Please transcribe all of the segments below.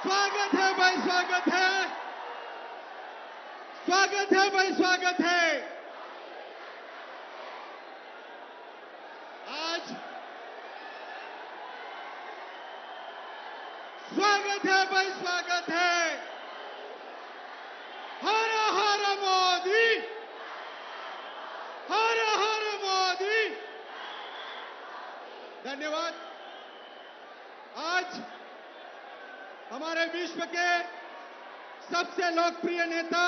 स्वागत है भाई, स्वागत है, स्वागत है भाई, स्वागत है। आज स्वागत है भाई, स्वागत है। हर हर मोदी, हर हर मोदी। धन्यवाद। आज हमारे विश्व के सबसे लोकप्रिय नेता,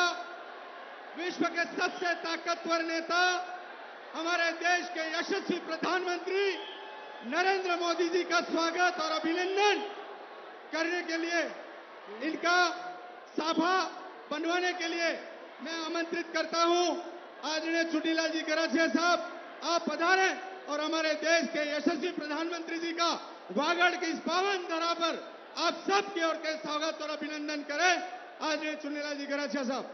विश्व के सबसे ताकतवर नेता, हमारे देश के यशस्वी प्रधानमंत्री नरेंद्र मोदी जी का स्वागत और अभिनंदन करने के लिए, इनका सभा बनवाने के लिए मैं आमंत्रित करता हूं आदरणीय चुनीलाल जी गरासिया साहब, आप पधारें और हमारे देश के यशस्वी प्रधानमंत्री जी का वागड़ की इस पावन धरा पर आप सब की ओर के स्वागत और अभिनंदन करें। आदरणीय चुनीलाल जी गरासिया साहब।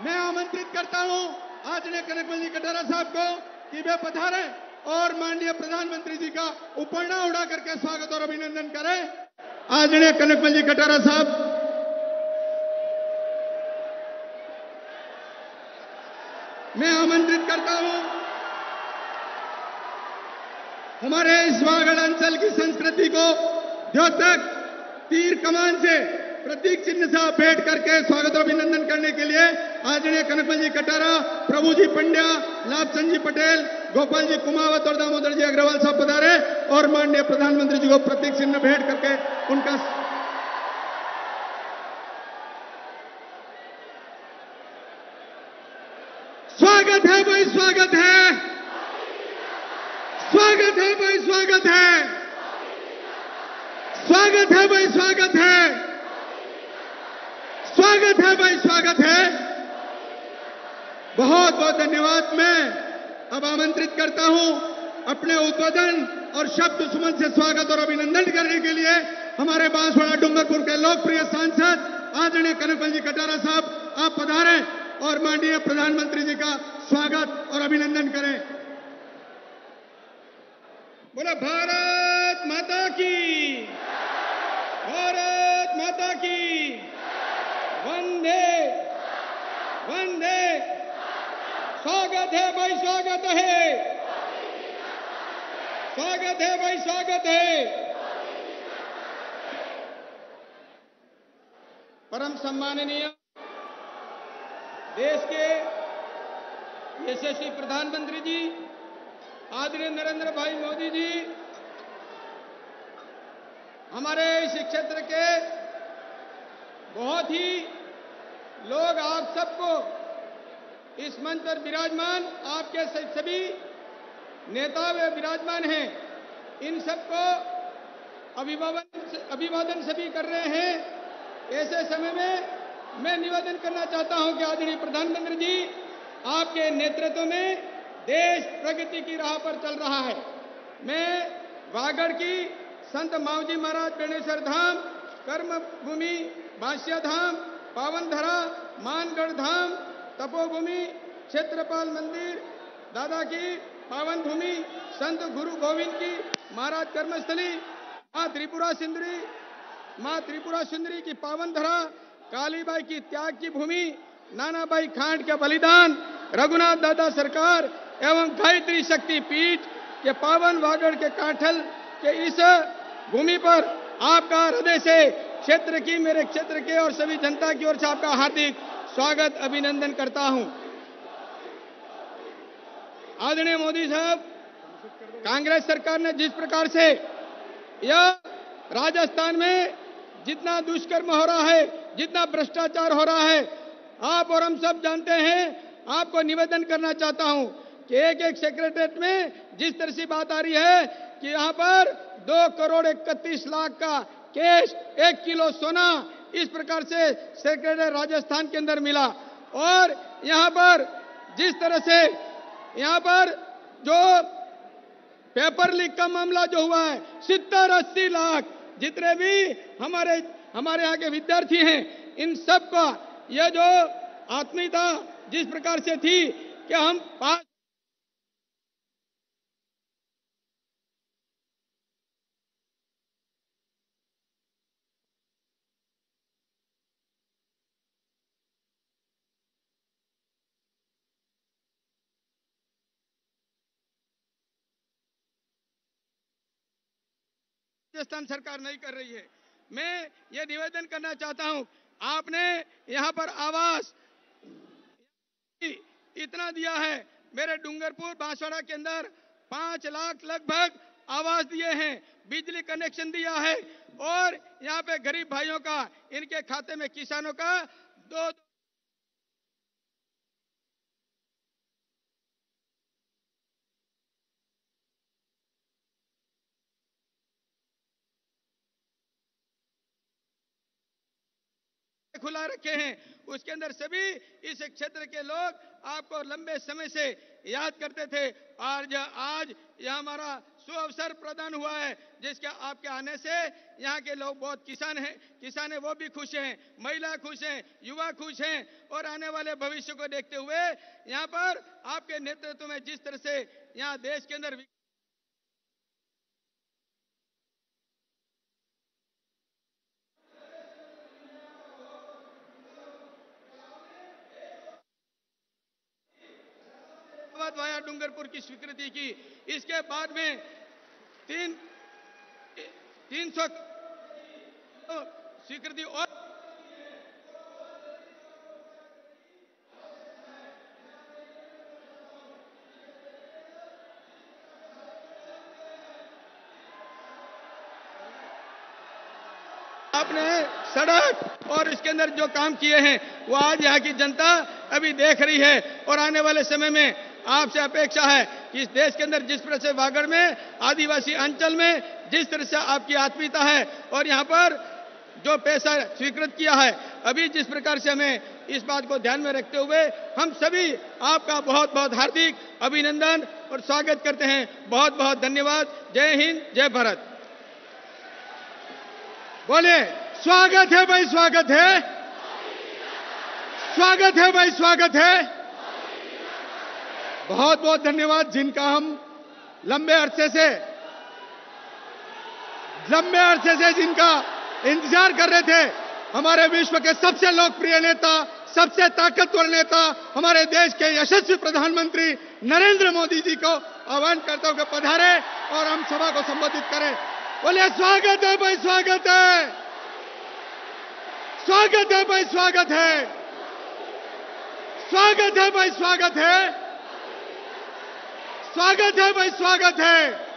मैं आमंत्रित करता हूं आदरणीय कनकमल जी कटारा साहब को कि वे पधारें और माननीय प्रधानमंत्री जी का उपरना उड़ा करके स्वागत और अभिनंदन करें। आदरणीय कनकमल जी कटारा साहब। मैं आमंत्रित करता हूं हमारे इस वागड़ अंचल की संस्कृति को द्योतक तीर कमान से प्रतीक चिन्ह से भेंट करके स्वागत और अभिनंदन करने के लिए आदरणीय कनकमल जी कटारा, प्रभु जी पंड्या, लाभचंद जी पटेल, गोपाल जी कुमावत और दामोदर जी अग्रवाल साहब पधारे और माननीय प्रधानमंत्री जी को प्रतीक चिन्ह भेंट करके उनका स्वागत है भाई, स्वागत है, स्वागत है भाई, स्वागत है, स्वागत है भाई, स्वागत है, स्वागत है भाई, स्वागत है। बहुत बहुत धन्यवाद। मैं अब आमंत्रित करता हूं अपने उद्बोधन और शब्द सुमन से स्वागत और अभिनंदन करने के लिए हमारे बांसवाड़ा डूंगरपुर के लोकप्रिय सांसद आदरणीय कनकमल जी कटारा साहब, आप पधारें और माननीय प्रधानमंत्री जी का स्वागत और अभिनंदन करें। बोलो भारत माता की, भारत माता की, वंदे वंदे। स्वागत है भाई, स्वागत है, स्वागत है भाई, स्वागत है। परम सम्माननीय देश के यशस्वी प्रधानमंत्री जी आदरणीय नरेंद्र भाई मोदी जी, हमारे इस क्षेत्र के बहुत ही लोग आप सबको इस मंच पर विराजमान, आपके सभी नेता वे विराजमान हैं, इन सबको अभिवादन सभी कर रहे हैं। ऐसे समय में मैं निवेदन करना चाहता हूं कि आदरणीय प्रधानमंत्री जी, आपके नेतृत्व में देश प्रगति की राह पर चल रहा है। मैं वागड़ की संत मावजी महाराज बेणेश्वर धाम, कर्म भूमि बांसिया धाम, पावन धरा मानगढ़ धाम, तपोभूमि क्षेत्रपाल मंदिर, दादा की पावन भूमि, संत गुरु गोविंद की महाराज कर्मस्थली, मां त्रिपुरा सुंदरी की पावन धरा, कालीबाई की त्याग की भूमि, नानाबाई खांड के बलिदान, रघुनाथ दादा सरकार एवं गायत्री शक्ति पीठ के पावन वागड़ के काठल के इस भूमि पर आपका हृदय से क्षेत्र की, मेरे क्षेत्र के और सभी जनता की ओर से आपका हार्दिक स्वागत अभिनंदन करता हूं। आदरणीय मोदी साहब, कांग्रेस सरकार ने जिस प्रकार से यह राजस्थान में जितना दुष्कर्म हो रहा है, जितना भ्रष्टाचार हो रहा है, आप और हम सब जानते हैं। आपको निवेदन करना चाहता हूं कि एक सेक्रेटरीट में जिस तरह से बात आ रही है कि यहां पर 2,31,00,000 का कैश, 1 किलो सोना, इस प्रकार से सेक्रेटरी राजस्थान के अंदर मिला, और यहां पर जिस तरह से यहां पर जो पेपर लीक का मामला जो हुआ है, 70-80 लाख जितने भी हमारे यहाँ के विद्यार्थी हैं, इन सब का यह जो आत्मीयता जिस प्रकार से थी कि हम पास राजस्थान सरकार नहीं कर रही है। मैं ये निवेदन करना चाहता हूं, आपने यहां पर आवास इतना दिया है, मेरे डूंगरपुर बांसवाड़ा के अंदर 5 लाख लगभग आवास दिए हैं, बिजली कनेक्शन दिया है, और यहाँ पे गरीब भाइयों का, इनके खाते में किसानों का 2 खुला रखे हैं। उसके अंदर सभी इस क्षेत्र के लोग आपको लंबे समय से याद करते थे, और आज यह हमारा सुअवसर प्रदान हुआ है, जिसके आपके आने से यहाँ के लोग बहुत किसान हैं, वो भी खुश हैं, महिला खुश हैं, युवा खुश हैं, और आने वाले भविष्य को देखते हुए यहाँ पर आपके नेतृत्व में जिस तरह से यहाँ देश के अंदर वाया डूंगरपुर की स्वीकृति की, इसके बाद में 300 स्वीकृति और आपने सड़क और इसके अंदर जो काम किए हैं वो आज यहाँ की जनता अभी देख रही है, और आने वाले समय में आपसे अपेक्षा है कि इस देश के अंदर जिस तरह से वागड़ में आदिवासी अंचल में जिस तरह से आपकी आत्मीयता है, और यहाँ पर जो पैसा स्वीकृत किया है, अभी जिस प्रकार से हमें इस बात को ध्यान में रखते हुए हम सभी आपका बहुत बहुत हार्दिक अभिनंदन और स्वागत करते हैं। बहुत बहुत धन्यवाद। जय हिंद, जय भारत। बोले स्वागत है भाई, स्वागत है, स्वागत है भाई, स्वागत है। बहुत बहुत धन्यवाद। जिनका हम लंबे अरसे से जिनका इंतजार कर रहे थे, हमारे विश्व के सबसे लोकप्रिय नेता, सबसे ताकतवर नेता, हमारे देश के यशस्वी प्रधानमंत्री नरेंद्र मोदी जी को आह्वान करते हुए पधारे और हम सभा को संबोधित करें। बोले स्वागत है भाई, स्वागत है, स्वागत है भाई, स्वागत है, स्वागत है भाई, स्वागत है, स्वागत है भाई, स्वागत है।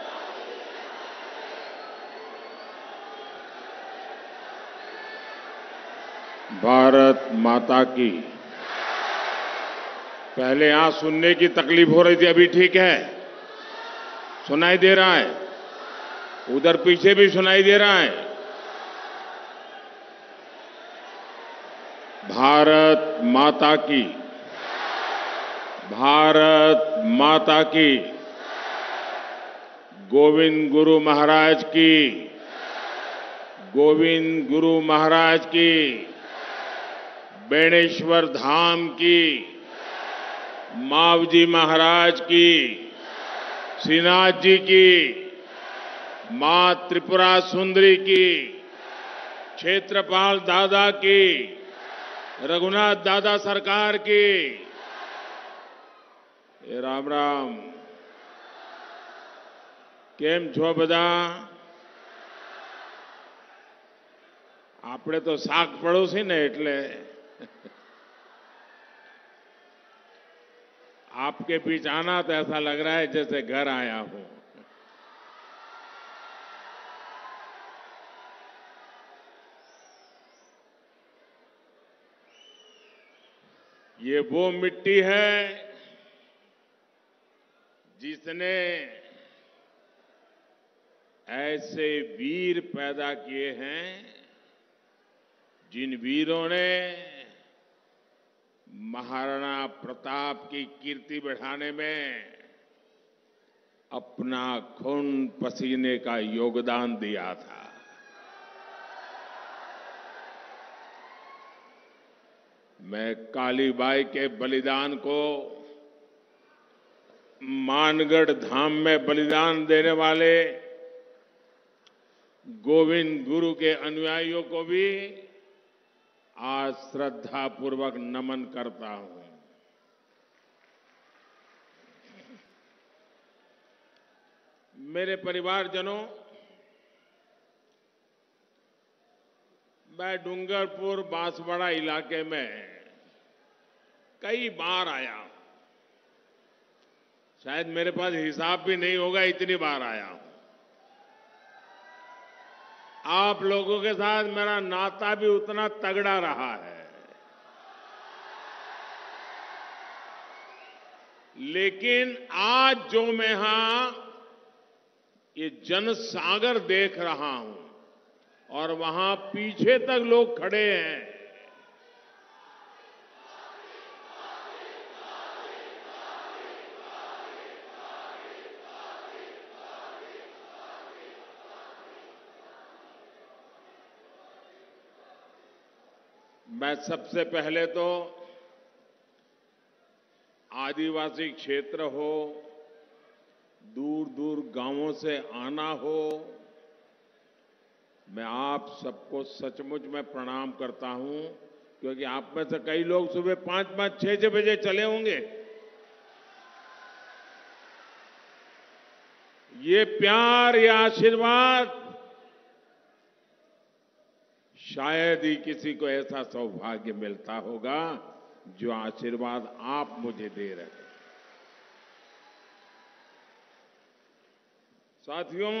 भारत माता की। पहले यहां सुनने की तकलीफ हो रही थी, अभी ठीक है, सुनाई दे रहा है, उधर पीछे भी सुनाई दे रहा है। भारत माता की, भारत माता की, गोविंद गुरु महाराज की, गोविंद गुरु महाराज की, बेणेश्वर धाम की, मावजी महाराज की, श्रीनाथ जी की, मां त्रिपुरा सुंदरी की, क्षेत्रपाल दादा की, रघुनाथ दादा सरकार की। राम राम। केम छो बधा? આપણે તો શાક પડોશી ને એટલે आपके बीच आना तो ऐसा लग रहा है जैसे घर आया हूं। ये वो मिट्टी है जिसने ऐसे वीर पैदा किए हैं, जिन वीरों ने महाराणा प्रताप की कीर्ति बढ़ाने में अपना खून पसीने का योगदान दिया था। मैं कालीबाई के बलिदान को मानगढ़ धाम में बलिदान देने वाले गोविंद गुरु के अनुयायियों को भी आज श्रद्धापूर्वक नमन करता हूं। मेरे परिवारजनों, मैं डूंगरपुर बांसवाड़ा इलाके में कई बार आया। शायद मेरे पास हिसाब भी नहीं होगा, इतनी बार आया हूं। आप लोगों के साथ मेरा नाता भी उतना तगड़ा रहा है। लेकिन आज जो मैं यहां ये जनसागर देख रहा हूं और वहां पीछे तक लोग खड़े हैं, मैं सबसे पहले तो आदिवासी क्षेत्र हो, दूर दूर गांवों से आना हो, मैं आप सबको सचमुच में प्रणाम करता हूं, क्योंकि आप में से कई लोग सुबह 5-5, 6-6 बजे चले होंगे। ये प्यार, ये आशीर्वाद शायद ही किसी को ऐसा सौभाग्य मिलता होगा जो आशीर्वाद आप मुझे दे रहे हैं। साथियों,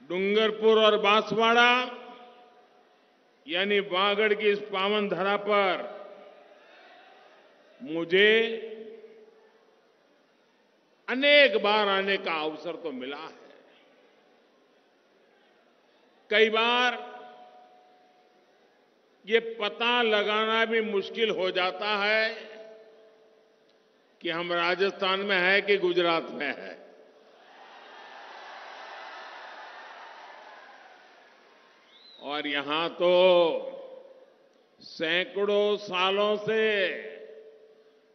डूंगरपुर और बांसवाड़ा यानी वागड़ की इस पावन धरा पर मुझे अनेक बार आने का अवसर तो मिला है। कई बार ये पता लगाना भी मुश्किल हो जाता है कि हम राजस्थान में हैं कि गुजरात में हैं। और यहां तो सैकड़ों सालों से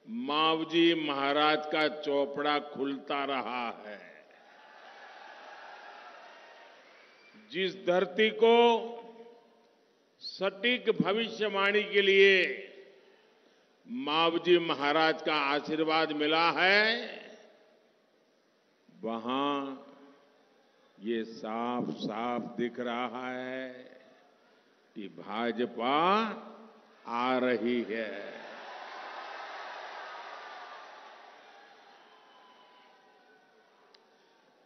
मावजी महाराज का चौपड़ा खुलता रहा है। जिस धरती को सटीक भविष्यवाणी के लिए मावजी महाराज का आशीर्वाद मिला है, वहां ये साफ साफ दिख रहा है कि भाजपा आ रही है।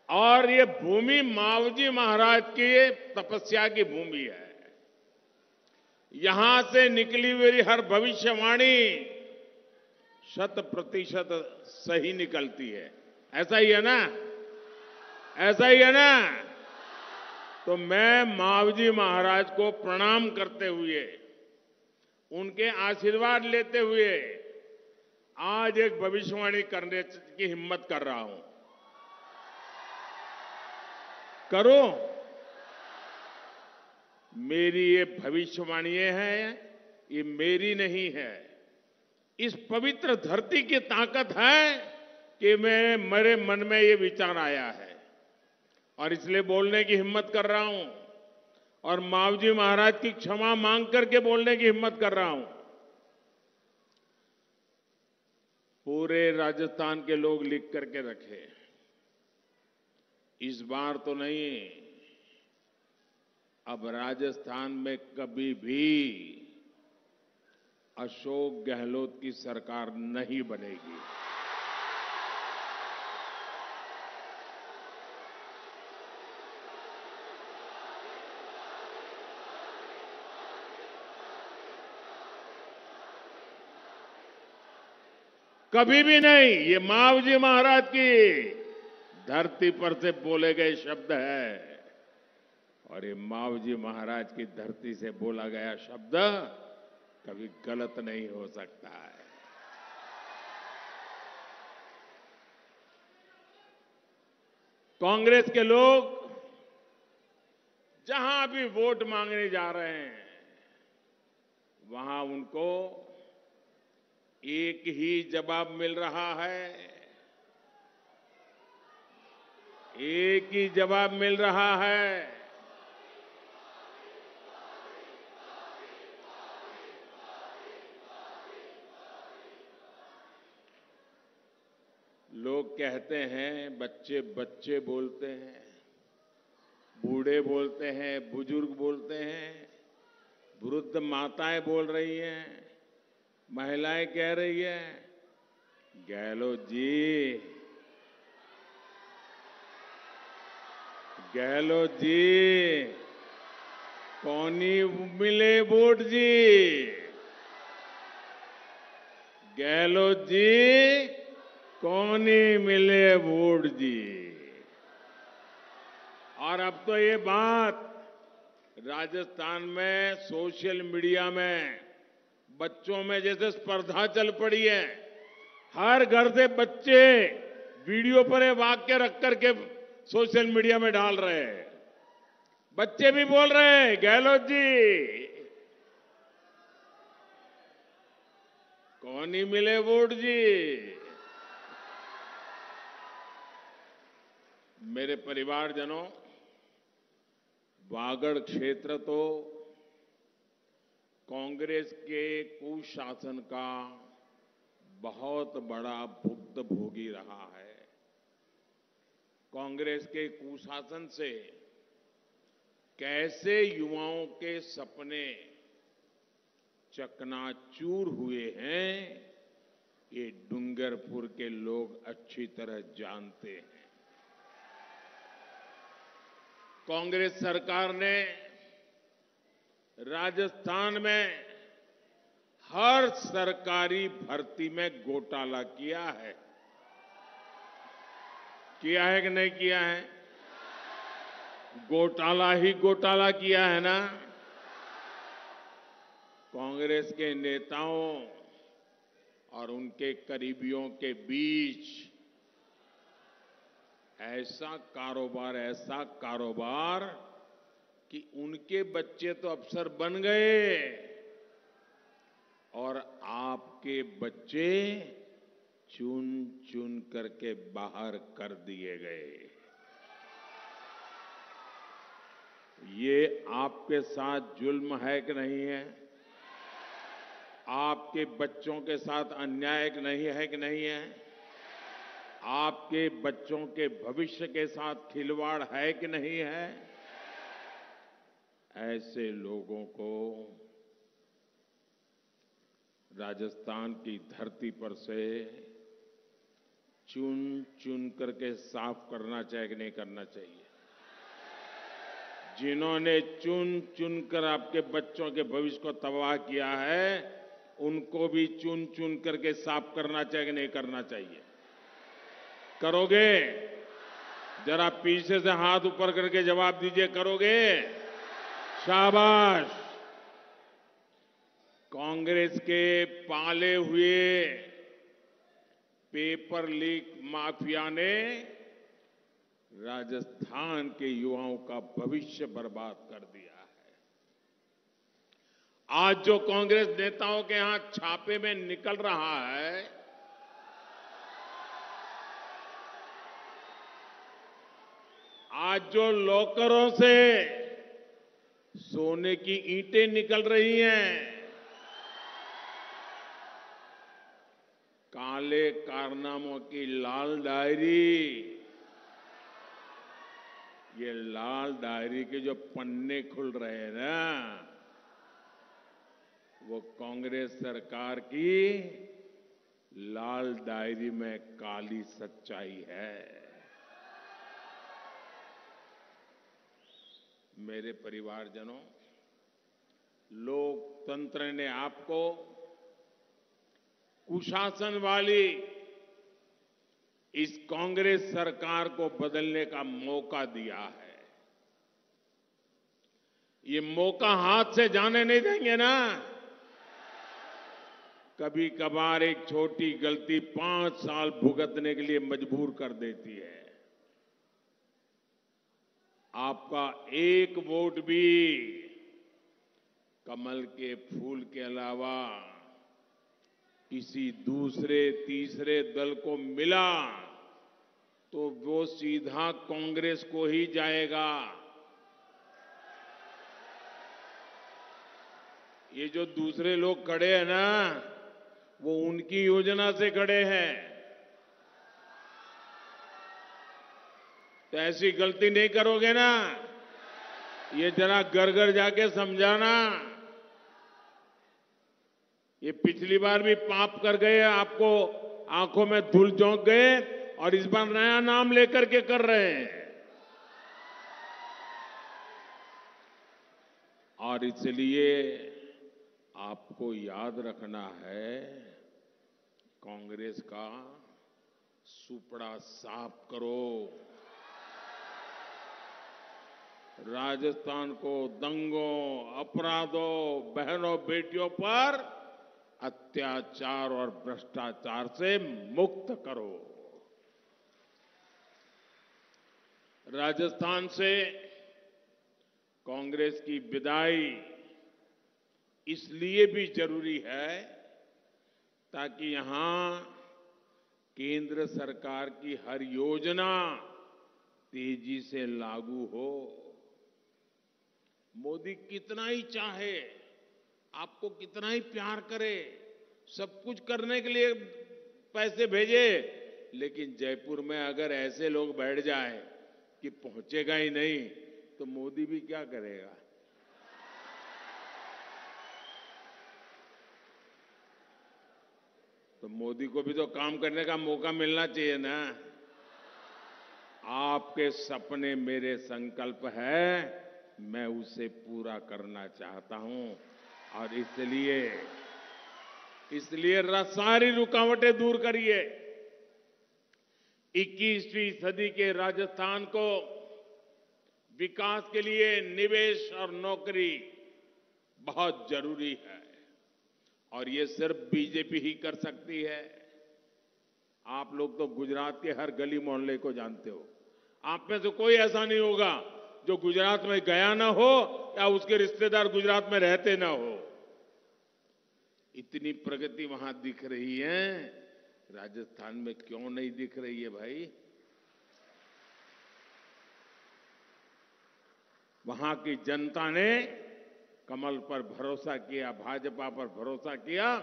और ये भूमि मावजी महाराज की तपस्या की भूमि है। यहां से निकली हुई हर भविष्यवाणी 100% सही निकलती है। ऐसा ही है ना? ऐसा ही है ना? तो मैं मावजी महाराज को प्रणाम करते हुए, उनके आशीर्वाद लेते हुए आज एक भविष्यवाणी करने की हिम्मत कर रहा हूं। करो। मेरी ये भविष्यवाणी है, ये मेरी नहीं है। इस पवित्र धरती की ताकत है कि मेरे मन में ये विचार आया है और इसलिए बोलने की हिम्मत कर रहा हूं और मावजी महाराज की क्षमा मांग करके बोलने की हिम्मत कर रहा हूं। पूरे राजस्थान के लोग लिख करके रखे, इस बार तो नहीं, अब राजस्थान में कभी भी अशोक गहलोत की सरकार नहीं बनेगी। कभी भी नहीं। ये मावजी महाराज की धरती पर से बोले गए शब्द है और ये मावजी महाराज की धरती से बोला गया शब्द कभी गलत नहीं हो सकता है। कांग्रेस के लोग जहां भी वोट मांगने जा रहे हैं, वहां उनको एक ही जवाब मिल रहा है, एक ही जवाब मिल रहा है। लोग कहते हैं, बच्चे बच्चे बोलते हैं, बूढ़े बोलते हैं, बुजुर्ग बोलते हैं, वृद्ध माताएं बोल रही हैं, महिलाएं कह रही हैं, गहलोत जी, गहलोत जी, कौनी मिले वोट जी, गहलोत जी, कौनी मिले वोट जी। और अब तो ये बात राजस्थान में सोशल मीडिया में बच्चों में जैसे स्पर्धा चल पड़ी है। हर घर से बच्चे वीडियो पर ये वाक्य रख करके सोशल मीडिया में डाल रहे हैं। बच्चे भी बोल रहे हैं, गहलोत जी, कौन ही मिले वोट जी। मेरे परिवारजनों, वागड़ क्षेत्र तो कांग्रेस के कुशासन का बहुत बड़ा भुक्तभोगी रहा है। कांग्रेस के कुशासन से कैसे युवाओं के सपने चकनाचूर हुए हैं, ये डूंगरपुर के लोग अच्छी तरह जानते हैं। कांग्रेस सरकार ने राजस्थान में हर सरकारी भर्ती में घोटाला किया है। किया है कि नहीं किया है? घोटाला ही घोटाला किया है ना। कांग्रेस के नेताओं और उनके करीबियों के बीच ऐसा कारोबार कि उनके बच्चे तो अफसर बन गए और आपके बच्चे चुन चुन करके बाहर कर दिए गए। ये आपके साथ जुल्म है कि नहीं है? आपके बच्चों के साथ अन्याय नहीं है कि नहीं है? आपके बच्चों के भविष्य के साथ खिलवाड़ है कि नहीं है? ऐसे लोगों को राजस्थान की धरती पर से चुन चुन करके साफ करना चाहिए कि नहीं करना चाहिए? जिन्होंने चुन चुन कर आपके बच्चों के भविष्य को तबाह किया है, उनको भी चुन चुन करके साफ करना चाहिए कि नहीं करना चाहिए? करोगे? जरा पीछे से हाथ ऊपर करके जवाब दीजिए, करोगे? शाबाश। कांग्रेस के पाले हुए पेपर लीक माफिया ने राजस्थान के युवाओं का भविष्य बर्बाद कर दिया है। आज जो कांग्रेस नेताओं के यहां छापे में निकल रहा है, आज जो लॉकरों से सोने की ईंटें निकल रही हैं, काले कारनामों की लाल डायरी, ये लाल डायरी के जो पन्ने खुल रहे हैं ना, वो कांग्रेस सरकार की लाल डायरी में काली सच्चाई है। मेरे परिवारजनों, लोकतंत्र ने आपको कुशासन वाली इस कांग्रेस सरकार को बदलने का मौका दिया है। ये मौका हाथ से जाने नहीं देंगे ना। कभी कभार एक छोटी गलती 5 साल भुगतने के लिए मजबूर कर देती है। आपका एक वोट भी कमल के फूल के अलावा किसी दूसरे तीसरे दल को मिला तो वो सीधा कांग्रेस को ही जाएगा। ये जो दूसरे लोग खड़े हैं ना, वो उनकी योजना से खड़े हैं। तो ऐसी गलती नहीं करोगे ना, ये जरा घर घर जाके समझाना। ये पिछली बार भी पाप कर गए, आपको आंखों में धूल झोंक गए, और इस बार नया नाम लेकर के कर रहे हैं। और इसलिए आपको याद रखना है, कांग्रेस का सुपड़ा साफ करो। राजस्थान को दंगों, अपराधों, बहनों बेटियों पर अत्याचार और भ्रष्टाचार से मुक्त करो। राजस्थान से कांग्रेस की विदाई इसलिए भी जरूरी है ताकि यहां केंद्र सरकार की हर योजना तेजी से लागू हो। मोदी कितना ही चाहे, आपको कितना ही प्यार करे, सब कुछ करने के लिए पैसे भेजे, लेकिन जयपुर में अगर ऐसे लोग बैठ जाए कि पहुंचेगा ही नहीं, तो मोदी भी क्या करेगा। तो मोदी को भी तो काम करने का मौका मिलना चाहिए ना। आपके सपने मेरे संकल्प है, मैं उसे पूरा करना चाहता हूं, और इसलिए सारी रुकावटें दूर करिए। 21वीं सदी के राजस्थान को विकास के लिए निवेश और नौकरी बहुत जरूरी है, और ये सिर्फ बीजेपी ही कर सकती है। आप लोग तो गुजरात के हर गली मोहल्ले को जानते हो। आप में से कोई ऐसा नहीं होगा जो गुजरात में गया ना हो या उसके रिश्तेदार गुजरात में रहते ना हो। इतनी प्रगति वहां दिख रही है, राजस्थान में क्यों नहीं दिख रही है भाई? वहां की जनता ने कमल पर भरोसा किया, भाजपा पर भरोसा किया,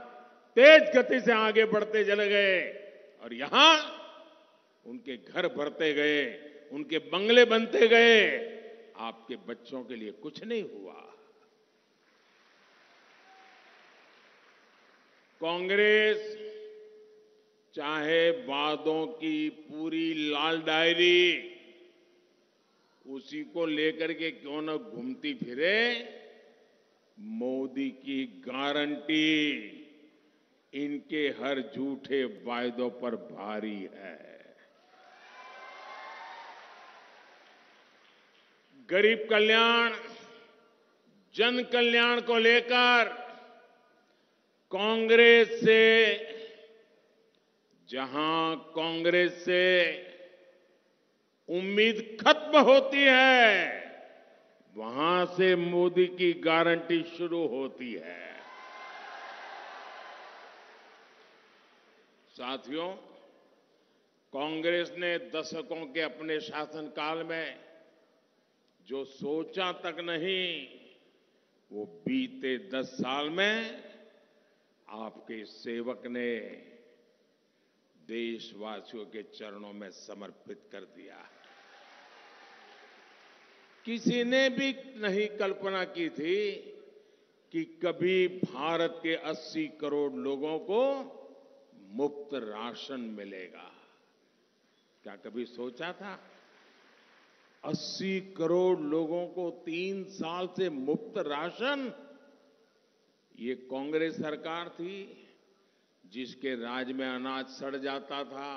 तेज गति से आगे बढ़ते चले गए, और यहां उनके घर भरते गए, उनके बंगले बनते गए। आपके बच्चों के लिए कुछ नहीं हुआ। कांग्रेस चाहे वादों की पूरी लाल डायरी उसी को लेकर के क्यों न घूमती फिरे, मोदी की गारंटी इनके हर झूठे वायदों पर भारी है। गरीब कल्याण, जन कल्याण को लेकर कांग्रेस से उम्मीद खत्म होती है, वहां से मोदी की गारंटी शुरू होती है। साथियों, कांग्रेस ने दशकों के अपने शासनकाल में जो सोचा तक नहीं, वो बीते 10 साल में आपके सेवक ने देशवासियों के चरणों में समर्पित कर दिया। किसी ने भी नहीं कल्पना की थी कि कभी भारत के 80 करोड़ लोगों को मुफ्त राशन मिलेगा। क्या कभी सोचा था? 80 करोड़ लोगों को 3 साल से मुफ्त राशन। ये कांग्रेस सरकार थी जिसके राज में अनाज सड़ जाता था,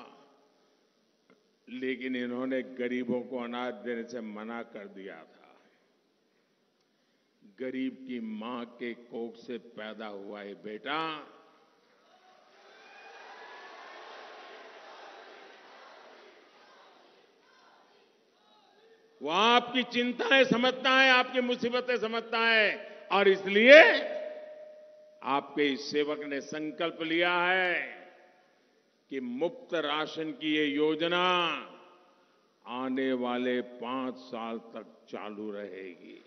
लेकिन इन्होंने गरीबों को अनाज देने से मना कर दिया था। गरीब की मां के कोख से पैदा हुआ ये बेटा वो आपकी चिंताएं समझता है, आपकी मुसीबतें समझता है, और इसलिए आपके इस सेवक ने संकल्प लिया है कि मुफ्त राशन की ये योजना आने वाले 5 साल तक चालू रहेगी।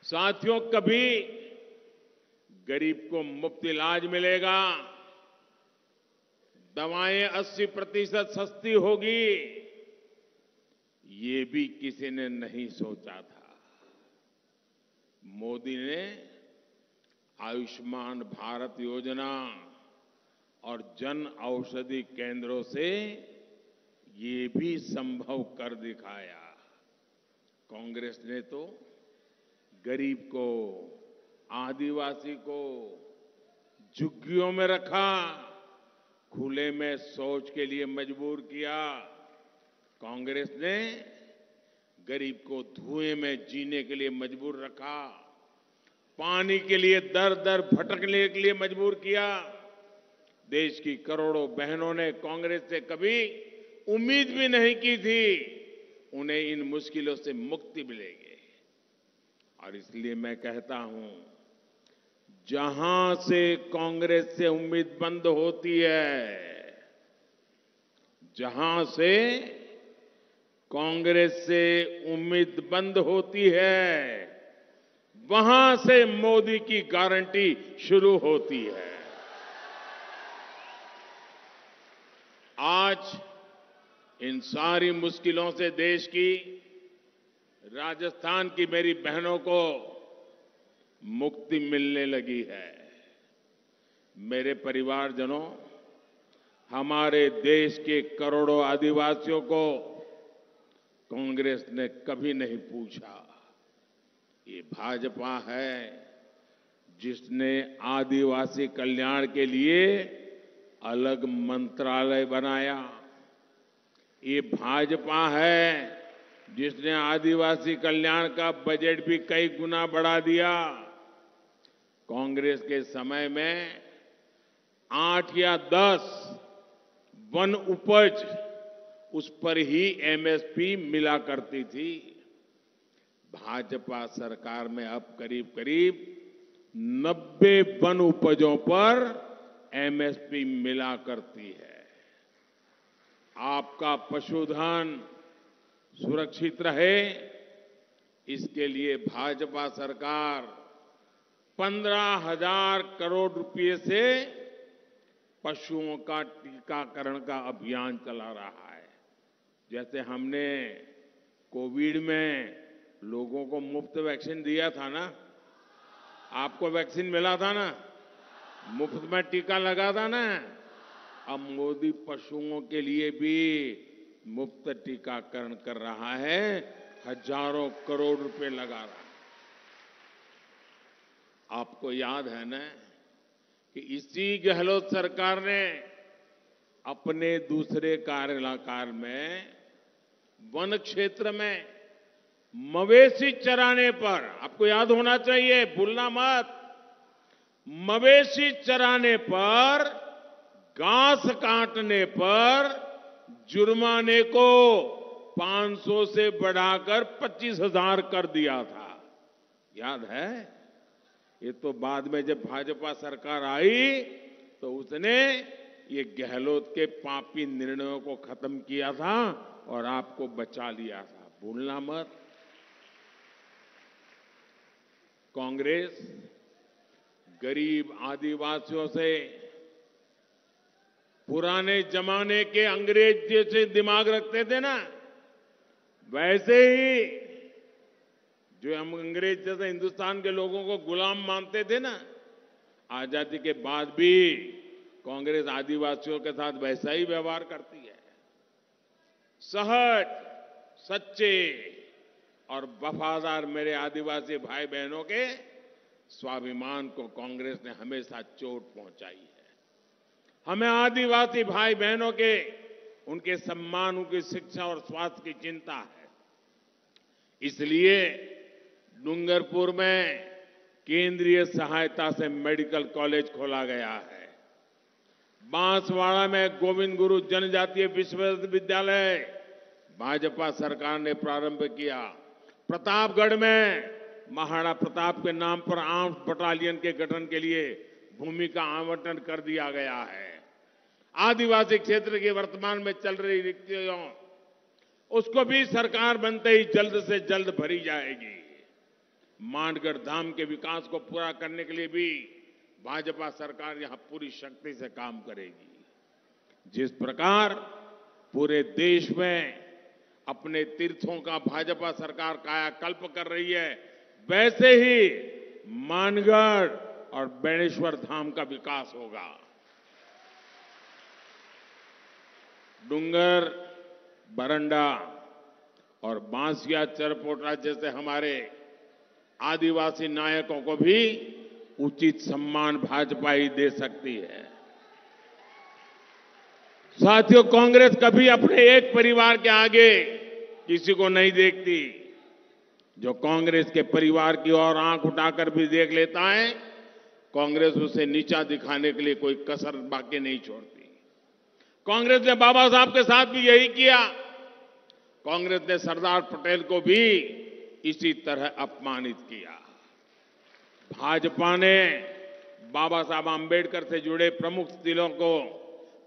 साथियों, कभी गरीब को मुफ्त इलाज मिलेगा, दवाएं 80% सस्ती होगी, ये भी किसी ने नहीं सोचा था। मोदी ने आयुष्मान भारत योजना और जन औषधि केंद्रों से ये भी संभव कर दिखाया। कांग्रेस ने तो गरीब को, आदिवासी को झुग्गियों में रखा, खुले में शौच के लिए मजबूर किया। कांग्रेस ने गरीब को धुएं में जीने के लिए मजबूर रखा, पानी के लिए दर दर भटकने के लिए मजबूर किया। देश की करोड़ों बहनों ने कांग्रेस से कभी उम्मीद भी नहीं की थी उन्हें इन मुश्किलों से मुक्ति मिलेगी। और इसलिए मैं कहता हूं, जहां से कांग्रेस से उम्मीद बंद होती है, जहां से कांग्रेस से उम्मीद बंद होती है, वहां से मोदी की गारंटी शुरू होती है। आज इन सारी मुश्किलों से देश की, राजस्थान की मेरी बहनों को मुक्ति मिलने लगी है। मेरे परिवारजनों, हमारे देश के करोड़ों आदिवासियों को कांग्रेस ने कभी नहीं पूछा। ये भाजपा है जिसने आदिवासी कल्याण के लिए अलग मंत्रालय बनाया। ये भाजपा है जिसने आदिवासी कल्याण का बजट भी कई गुना बढ़ा दिया। कांग्रेस के समय में 8 या 10 वन उपज, उस पर ही एमएसपी मिला करती थी। भाजपा सरकार में अब करीब करीब 90 वन उपजों पर एमएसपी मिला करती है। आपका पशुधन सुरक्षित रहे, इसके लिए भाजपा सरकार 15,000 करोड़ रुपए से पशुओं का टीकाकरण का अभियान चला रहा है। जैसे हमने कोविड में लोगों को मुफ्त वैक्सीन दिया था ना, आपको वैक्सीन मिला था ना, मुफ्त में टीका लगा था ना, अब मोदी पशुओं के लिए भी मुफ्त टीकाकरण कर रहा है, हजारों करोड़ रुपए लगा रहा है। आपको याद है ना कि इसी गहलोत सरकार ने अपने दूसरे कार्यकाल में वन क्षेत्र में मवेशी चराने पर, आपको याद होना चाहिए, भूलना मत, मवेशी चराने पर, घास काटने पर जुर्माने को 500 से बढ़ाकर 25,000 कर दिया था। याद है? ये तो बाद में जब भाजपा सरकार आई तो उसने ये गहलोत के पापी निर्णयों को खत्म किया था और आपको बचा लिया था। भूलना मत। कांग्रेस गरीब आदिवासियों से, पुराने जमाने के अंग्रेज जैसे दिमाग रखते थे ना, वैसे ही जो हम अंग्रेज जैसे हिंदुस्तान के लोगों को गुलाम मानते थे ना, आजादी के बाद भी कांग्रेस आदिवासियों के साथ वैसा ही व्यवहार करती है। सहज, सच्चे और वफादार मेरे आदिवासी भाई बहनों के स्वाभिमान को कांग्रेस ने हमेशा चोट पहुंचाई है। हमें आदिवासी भाई बहनों के, उनके सम्मान, उनकी शिक्षा और स्वास्थ्य की चिंता है। इसलिए डूंगरपुर में केंद्रीय सहायता से मेडिकल कॉलेज खोला गया है। बांसवाड़ा में गोविंद गुरु जनजातीय विश्वविद्यालय भाजपा सरकार ने प्रारंभ किया। प्रतापगढ़ में महाराणा प्रताप के नाम पर आर्म्स बटालियन के गठन के लिए भूमि का आवंटन कर दिया गया है। आदिवासी क्षेत्र की वर्तमान में चल रही रिक्तियों, उसको भी सरकार बनते ही जल्द से जल्द भरी जाएगी। मानगढ़ धाम के विकास को पूरा करने के लिए भी भाजपा सरकार यहां पूरी शक्ति से काम करेगी। जिस प्रकार पूरे देश में अपने तीर्थों का भाजपा सरकार कायाकल्प कर रही है, वैसे ही मानगढ़ और बेणेश्वर धाम का विकास होगा। डूंगर, बरंडा और बांसिया चरपोटा जैसे हमारे आदिवासी नायकों को भी उचित सम्मान भाजपा ही दे सकती है। साथियों, कांग्रेस कभी अपने एक परिवार के आगे किसी को नहीं देखती। जो कांग्रेस के परिवार की ओर आंख उठाकर भी देख लेता है, कांग्रेस उसे नीचा दिखाने के लिए कोई कसर बाकी नहीं छोड़ती। कांग्रेस ने बाबा साहब के साथ भी यही किया। कांग्रेस ने सरदार पटेल को भी इसी तरह अपमानित किया। भाजपा ने बाबा साहब आंबेडकर से जुड़े प्रमुख स्थलों को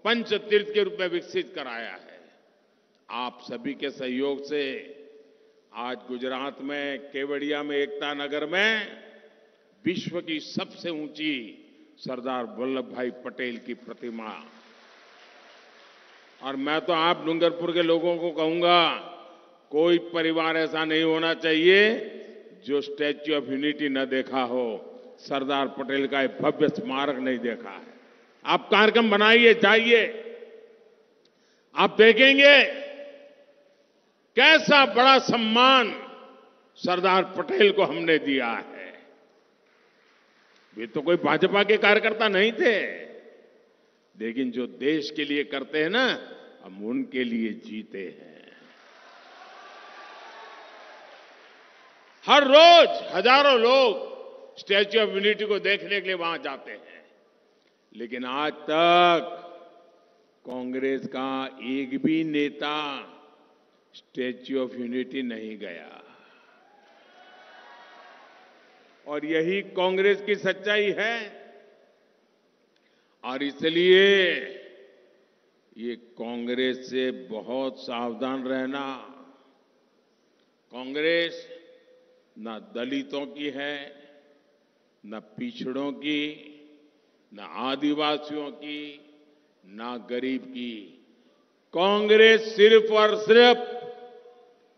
पंच तीर्थ के रूप में विकसित कराया है। आप सभी के सहयोग से आज गुजरात में केवड़िया में एकता नगर में विश्व की सबसे ऊंची सरदार वल्लभ भाई पटेल की प्रतिमा, और मैं तो आप डूंगरपुर के लोगों को कहूंगा, कोई परिवार ऐसा नहीं होना चाहिए जो स्टैच्यू ऑफ यूनिटी न देखा हो, सरदार पटेल का एक भव्य स्मारक नहीं देखा है। आप कार्यक्रम बनाइए, जाइए, आप देखेंगे कैसा बड़ा सम्मान सरदार पटेल को हमने दिया है। वे तो कोई भाजपा के कार्यकर्ता नहीं थे, लेकिन जो देश के लिए करते हैं ना, हम उनके लिए जीते हैं। हर रोज हजारों लोग स्टैच्यू ऑफ यूनिटी को देखने के लिए वहां जाते हैं, लेकिन आज तक कांग्रेस का एक भी नेता स्टैच्यू ऑफ यूनिटी नहीं गया। और यही कांग्रेस की सच्चाई है, और इसलिए ये कांग्रेस से बहुत सावधान रहना। कांग्रेस न दलितों की है, न पिछड़ों की, न आदिवासियों की, न गरीब की। कांग्रेस सिर्फ और सिर्फ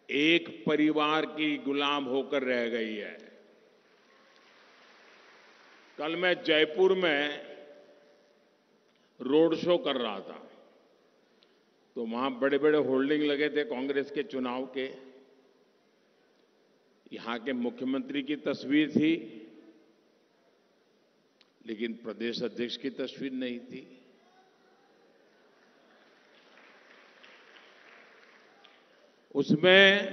एक परिवार की गुलाम होकर रह गई है। कल मैं जयपुर में रोड शो कर रहा था, तो वहां बड़े बड़े होर्डिंग लगे थे कांग्रेस के चुनाव के। यहां के मुख्यमंत्री की तस्वीर थी, लेकिन प्रदेश अध्यक्ष की तस्वीर नहीं थी। उसमें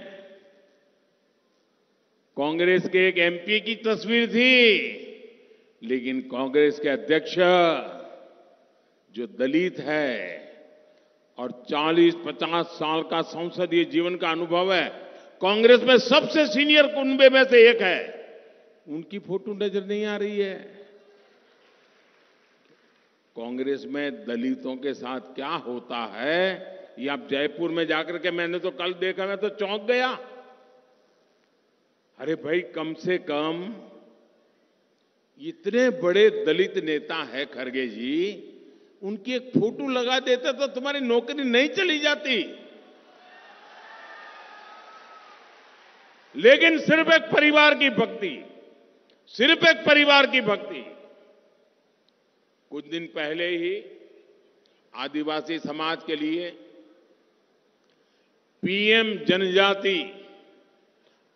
कांग्रेस के एक एमपी की तस्वीर थी, लेकिन कांग्रेस के अध्यक्ष जो दलित है और 40-50 साल का संसदीय जीवन का अनुभव है, कांग्रेस में सबसे सीनियर कुनबे में से एक है, उनकी फोटो नजर नहीं आ रही है। कांग्रेस में दलितों के साथ क्या होता है, ये आप जयपुर में जाकर के, मैंने तो कल देखा, मैं तो चौंक गया। अरे भाई, कम से कम इतने बड़े दलित नेता है खड़गे जी, उनकी एक फोटो लगा देते तो तुम्हारी नौकरी नहीं चली जाती। लेकिन सिर्फ एक परिवार की भक्ति, सिर्फ एक परिवार की भक्ति। कुछ दिन पहले ही आदिवासी समाज के लिए पीएम जनजाति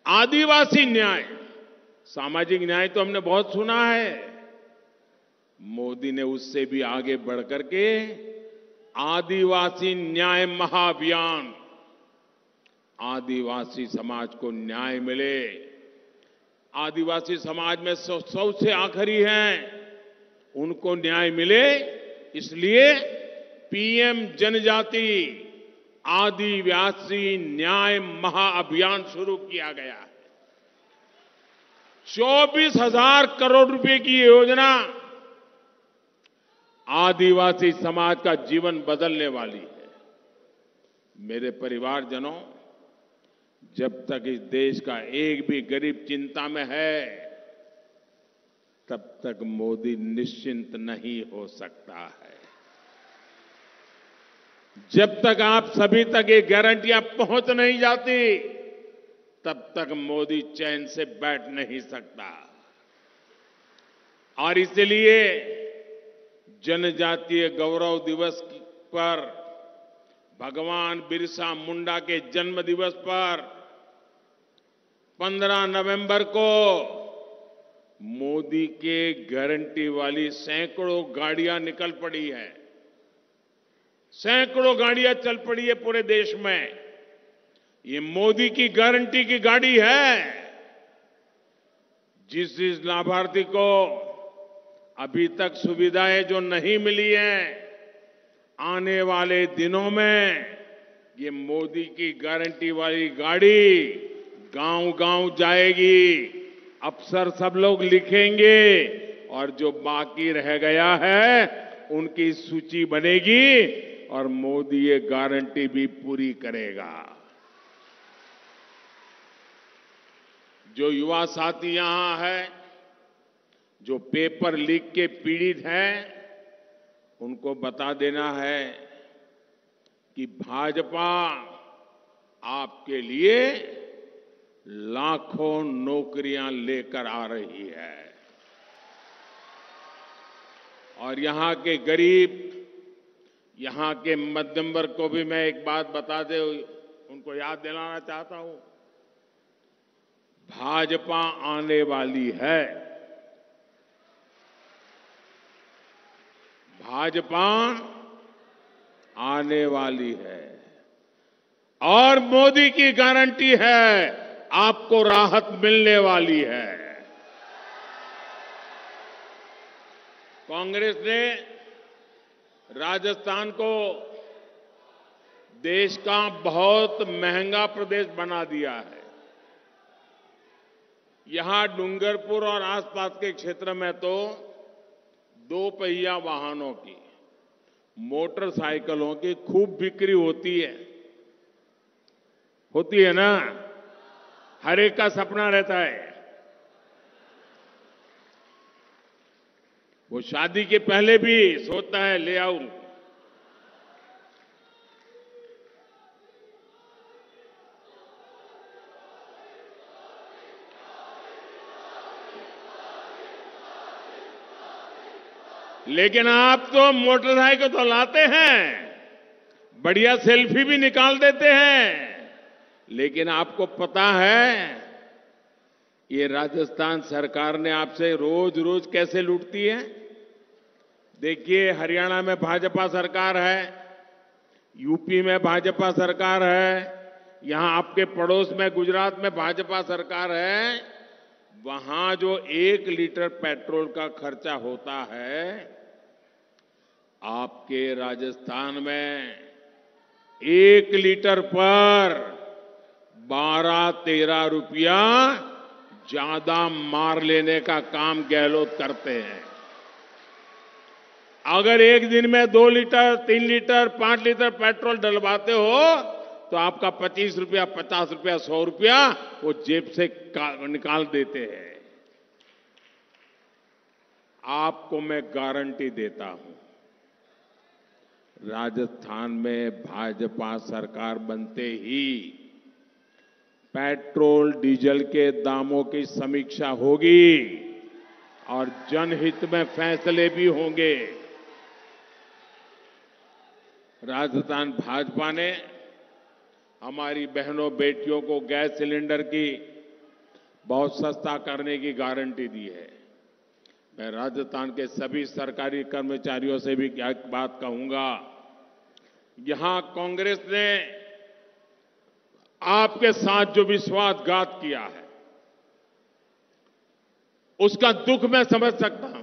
आदिवासी न्याय, सामाजिक न्याय तो हमने बहुत सुना है, मोदी ने उससे भी आगे बढ़कर के आदिवासी न्याय महाअभियान, आदिवासी समाज को न्याय मिले, आदिवासी समाज में सबसे आखिरी हैं, उनको न्याय मिले, इसलिए पीएम जनजाति आदिवासी न्याय महाअभियान शुरू किया गया है। 24,000 करोड़ रुपए की योजना आदिवासी समाज का जीवन बदलने वाली है। मेरे परिवारजनों, जब तक इस देश का एक भी गरीब चिंता में है, तब तक मोदी निश्चिंत नहीं हो सकता है। जब तक आप सभी तक ये गारंटियां पहुंच नहीं जाती, तब तक मोदी चैन से बैठ नहीं सकता। और इसलिए जनजातीय गौरव दिवस पर, भगवान बिरसा मुंडा के जन्म दिवस पर 15 नवंबर को मोदी के गारंटी वाली सैकड़ों गाड़ियां निकल पड़ी हैं। सैकड़ों गाड़ियां चल पड़ी है पूरे देश में। ये मोदी की गारंटी की गाड़ी है। जिस लाभार्थी को अभी तक सुविधाएं जो नहीं मिली हैं, आने वाले दिनों में ये मोदी की गारंटी वाली गाड़ी गांव-गांव जाएगी। अफसर सब लोग लिखेंगे और जो बाकी रह गया है उनकी सूची बनेगी और मोदी ये गारंटी भी पूरी करेगा। जो युवा साथी यहां है, जो पेपर लीक के पीड़ित हैं, उनको बता देना है कि भाजपा आपके लिए लाखों नौकरियां लेकर आ रही है। और यहां के गरीब, यहां के मध्यम वर्ग को भी मैं एक बात बता दे, उनको याद दिलाना चाहता हूं। भाजपा आने वाली है। भाजपा आने वाली है और मोदी की गारंटी है, आपको राहत मिलने वाली है। कांग्रेस ने राजस्थान को देश का बहुत महंगा प्रदेश बना दिया है। यहां डूंगरपुर और आसपास के क्षेत्र में तो 2 पहिया वाहनों की, मोटरसाइकिलों की खूब बिक्री होती है ना। हर एक का सपना रहता है वो शादी के पहले भी सोचता है ले आऊं। लेकिन आप तो मोटरसाइकिल तो लाते हैं, बढ़िया सेल्फी भी निकाल देते हैं, लेकिन आपको पता है ये राजस्थान सरकार ने आपसे रोज रोज कैसे लूटती है। देखिए, हरियाणा में भाजपा सरकार है, यूपी में भाजपा सरकार है, यहां आपके पड़ोस में गुजरात में भाजपा सरकार है। वहां जो 1 लीटर पेट्रोल का खर्चा होता है, आपके राजस्थान में 1 लीटर पर 12-13 रुपया ज्यादा मार लेने का काम गहलोत करते हैं। अगर एक दिन में 2 लीटर, 3 लीटर, 5 लीटर पेट्रोल डलवाते हो तो आपका 25 रुपया, 50 रुपया, 100 रुपया वो जेब से निकाल देते हैं। आपको मैं गारंटी देता हूं, राजस्थान में भाजपा सरकार बनते ही पेट्रोल डीजल के दामों की समीक्षा होगी और जनहित में फैसले भी होंगे। राजस्थान भाजपा ने हमारी बहनों बेटियों को गैस सिलेंडर की बहुत सस्ता करने की गारंटी दी है। मैं राजस्थान के सभी सरकारी कर्मचारियों से भी एक बात कहूंगा, यहां कांग्रेस ने आपके साथ जो विश्वासघात किया है, उसका दुख मैं समझ सकता हूं।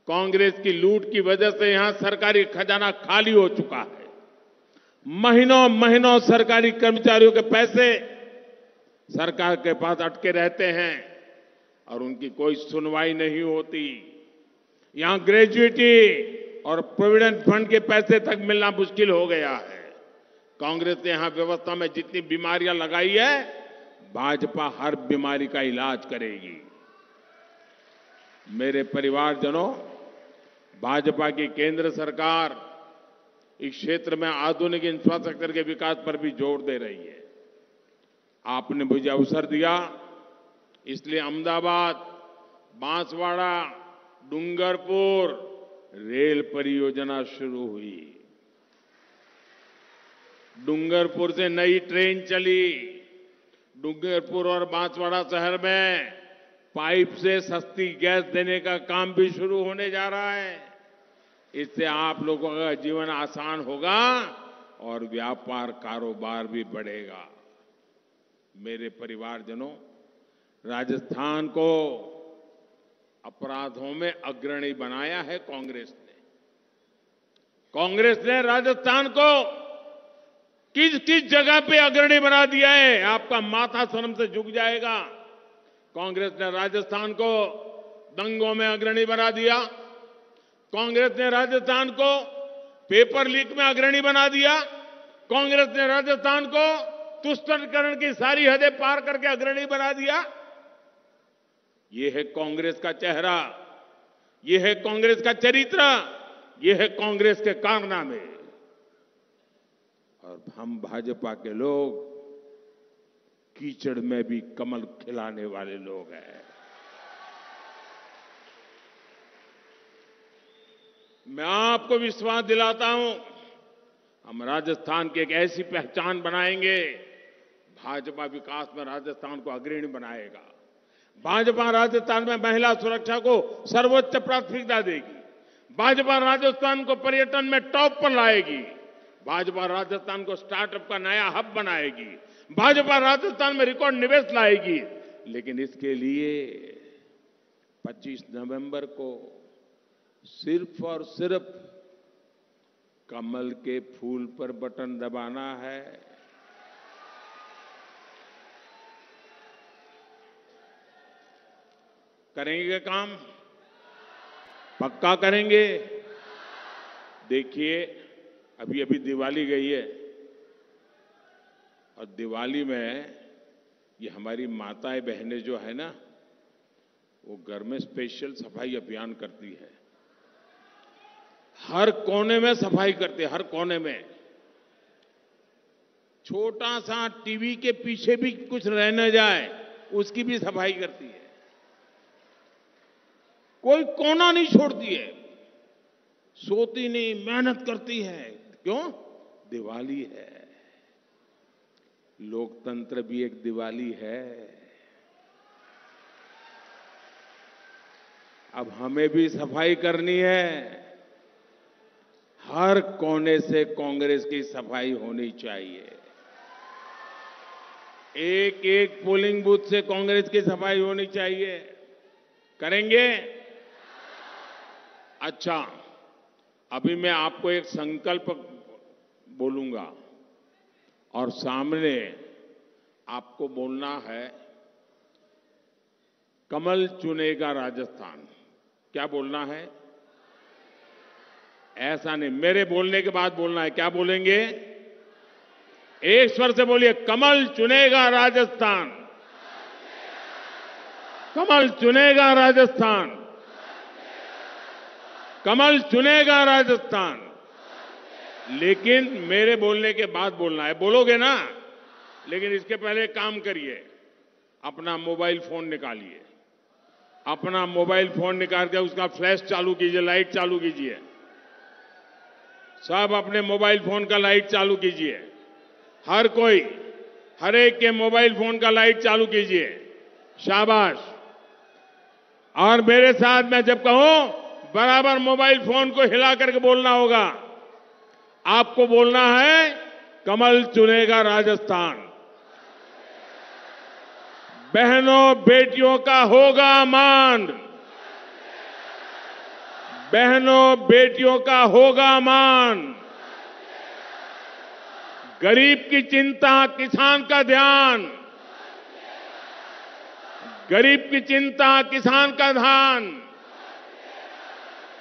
कांग्रेस की लूट की वजह से यहां सरकारी खजाना खाली हो चुका है। महीनों महीनों सरकारी कर्मचारियों के पैसे सरकार के पास अटके रहते हैं और उनकी कोई सुनवाई नहीं होती। यहां ग्रेजुएटी और प्रोविडेंट फंड के पैसे तक मिलना मुश्किल हो गया है। कांग्रेस ने यहां व्यवस्था में जितनी बीमारियां लगाई है, भाजपा हर बीमारी का इलाज करेगी। मेरे परिवारजनों, भाजपा की केंद्र सरकार इस क्षेत्र में आधुनिक इंफ्रास्ट्रक्चर के विकास पर भी जोर दे रही है। आपने मुझे अवसर दिया, इसलिए अहमदाबाद, बांसवाड़ा, डूंगरपुर रेल परियोजना शुरू हुई। डूंगरपुर से नई ट्रेन चली। डूंगरपुर और बांसवाड़ा शहर में पाइप से सस्ती गैस देने का काम भी शुरू होने जा रहा है। इससे आप लोगों का जीवन आसान होगा और व्यापार कारोबार भी बढ़ेगा। मेरे परिवारजनों, राजस्थान को अपराधों में अग्रणी बनाया है कांग्रेस ने। कांग्रेस ने राजस्थान को किस किस जगह पे अग्रणी बना दिया है, आपका माथा शर्म से झुक जाएगा। कांग्रेस ने राजस्थान को दंगों में अग्रणी बना दिया। कांग्रेस ने राजस्थान को पेपर लीक में अग्रणी बना दिया। कांग्रेस ने राजस्थान को तुष्टिकरण की सारी हदें पार करके अग्रणी बना दिया। ये है कांग्रेस का चेहरा, ये है कांग्रेस का चरित्र, ये है कांग्रेस के कारनामे। और हम भाजपा के लोग कीचड़ में भी कमल खिलाने वाले लोग हैं। मैं आपको विश्वास दिलाता हूं, हम राजस्थान की एक ऐसी पहचान बनाएंगे। भाजपा विकास में राजस्थान को अग्रणी बनाएगा। भाजपा राजस्थान में महिला सुरक्षा को सर्वोच्च प्राथमिकता देगी। भाजपा राजस्थान को पर्यटन में टॉप पर लाएगी। भाजपा राजस्थान को स्टार्टअप का नया हब बनाएगी। भाजपा राजस्थान में रिकॉर्ड निवेश लाएगी। लेकिन इसके लिए 25 नवंबर को सिर्फ और सिर्फ कमल के फूल पर बटन दबाना है। करेंगे काम, पक्का करेंगे। देखिए, अभी अभी दिवाली गई है और दिवाली में ये हमारी माताएं बहनें जो है ना, वो घर में स्पेशल सफाई अभियान करती है। हर कोने में सफाई करते हैं, हर कोने में। छोटा सा टीवी के पीछे भी कुछ रह न जाए, उसकी भी सफाई करती है। कोई कोना नहीं छोड़ती है, सोती नहीं, मेहनत करती है। क्यों? दिवाली है। लोकतंत्र भी एक दिवाली है। अब हमें भी सफाई करनी है। हर कोने से कांग्रेस की सफाई होनी चाहिए। एक एक पोलिंग बूथ से कांग्रेस की सफाई होनी चाहिए। करेंगे? अच्छा, अभी मैं आपको एक संकल्प बोलूंगा और सामने आपको बोलना है, कमल चुनेगा राजस्थान। क्या बोलना है? ऐसा नहीं, मेरे बोलने के बाद बोलना है। क्या बोलेंगे? एक स्वर से बोलिए, कमल चुनेगा राजस्थान। कमल चुनेगा राजस्थान। कमल चुनेगा राजस्थान। लेकिन मेरे बोलने के बाद बोलना है। बोलोगे ना? लेकिन इसके पहले काम करिए, अपना मोबाइल फोन निकालिए। अपना मोबाइल फोन निकाल के उसका फ्लैश चालू कीजिए, लाइट चालू कीजिए। सब अपने मोबाइल फोन का लाइट चालू कीजिए। हर कोई, हर एक के मोबाइल फोन का लाइट चालू कीजिए। शाबाश। और मेरे साथ मैं जब कहूं, बराबर मोबाइल फोन को हिला करके बोलना होगा। आपको बोलना है, कमल चुनेगा राजस्थान। बहनों बेटियों का होगा मान। बहनों बेटियों का होगा मान। गरीब की चिंता, किसान का ध्यान। गरीब की चिंता, किसान का ध्यान।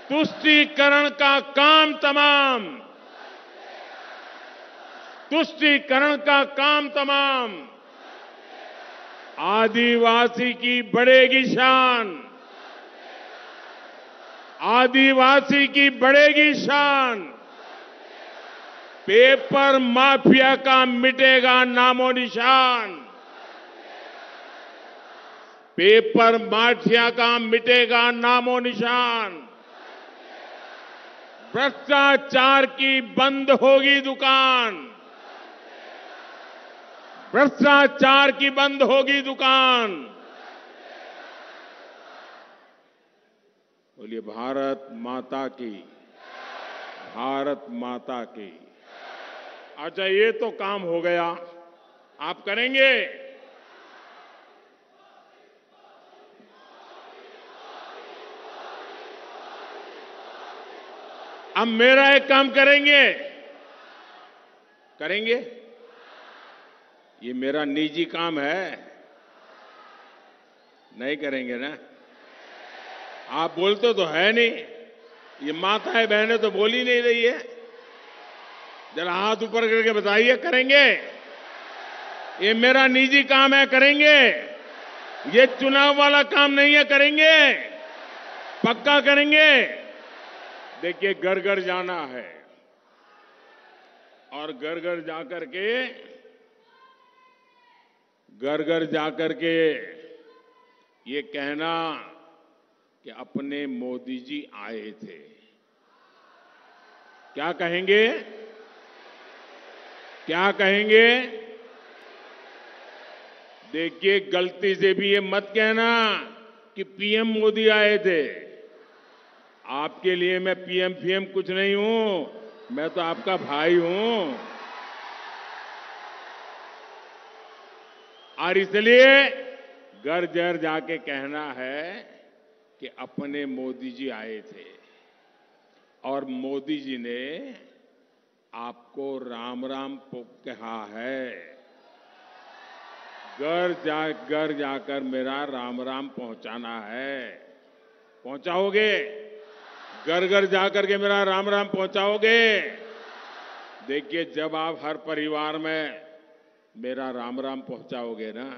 तुष्टीकरण का काम तमाम। तुष्टीकरण का काम तमाम। आदिवासी की बढ़ेगी शान। आदिवासी की बढ़ेगी शान। पेपर माफिया का मिटेगा नामो निशान। पेपर माफिया का मिटेगा नामो निशान। भ्रष्टाचार की बंद होगी दुकान। भ्रष्टाचार की बंद होगी दुकान। बोलिए भारत माता की, भारत माता की। अच्छा, ये तो काम हो गया, आप करेंगे? अब मेरा एक काम करेंगे? करेंगे? ये मेरा निजी काम है, नहीं करेंगे ना? आप बोलते तो है नहीं, ये माताएं बहनें तो बोल ही नहीं रही है। जरा हाथ ऊपर करके बताइए, करेंगे? ये मेरा निजी काम है, करेंगे? ये चुनाव वाला काम नहीं है, करेंगे? पक्का करेंगे? देखिए, घर घर जाना है और घर घर जाकर के ये कहना कि अपने मोदी जी आए थे। क्या कहेंगे? क्या कहेंगे? देखिए, गलती से भी ये मत कहना कि पीएम मोदी आए थे। आपके लिए मैं पीएम फीएम कुछ नहीं हूं, मैं तो आपका भाई हूं। और इसलिए घर घर जाके कहना है कि अपने मोदी जी आए थे और मोदी जी ने आपको राम राम कहा है। घर जाकर मेरा राम राम पहुंचाना है। पहुंचाओगे? घर घर जाकर के मेरा राम राम पहुंचाओगे? देखिए, जब आप हर परिवार में मेरा राम राम पहुंचाओगे ना,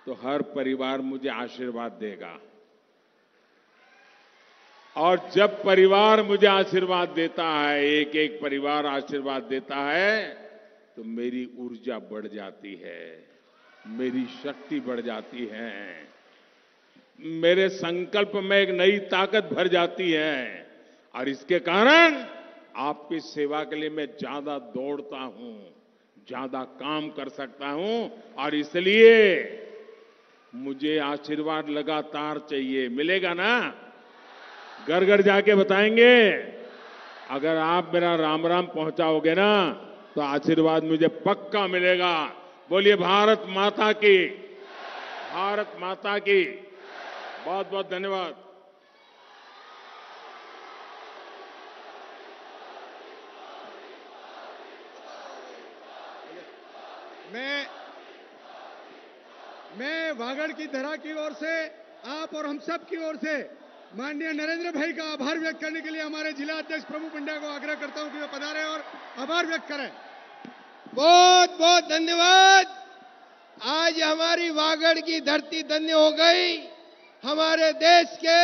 तो हर परिवार मुझे आशीर्वाद देगा। और जब परिवार मुझे आशीर्वाद देता है, एक एक परिवार आशीर्वाद देता है, तो मेरी ऊर्जा बढ़ जाती है, मेरी शक्ति बढ़ जाती है, मेरे संकल्प में एक नई ताकत भर जाती है। और इसके कारण आपकी सेवा के लिए मैं ज्यादा दौड़ता हूं, ज्यादा काम कर सकता हूं। और इसलिए मुझे आशीर्वाद लगातार चाहिए। मिलेगा ना? घर घर जाके बताएंगे? अगर आप मेरा राम राम पहुंचाओगे ना, तो आशीर्वाद मुझे पक्का मिलेगा। बोलिए भारत माता की, भारत माता की। बहुत बहुत धन्यवाद। मैं वागड़ की धरा की ओर से, आप और हम सब की ओर से माननीय नरेंद्र भाई का आभार व्यक्त करने के लिए हमारे जिला अध्यक्ष प्रभु पंड्या को आग्रह करता हूं कि वे पधारें और आभार व्यक्त करें। बहुत बहुत धन्यवाद। आज हमारी वागड़ की धरती धन्य हो गई। हमारे देश के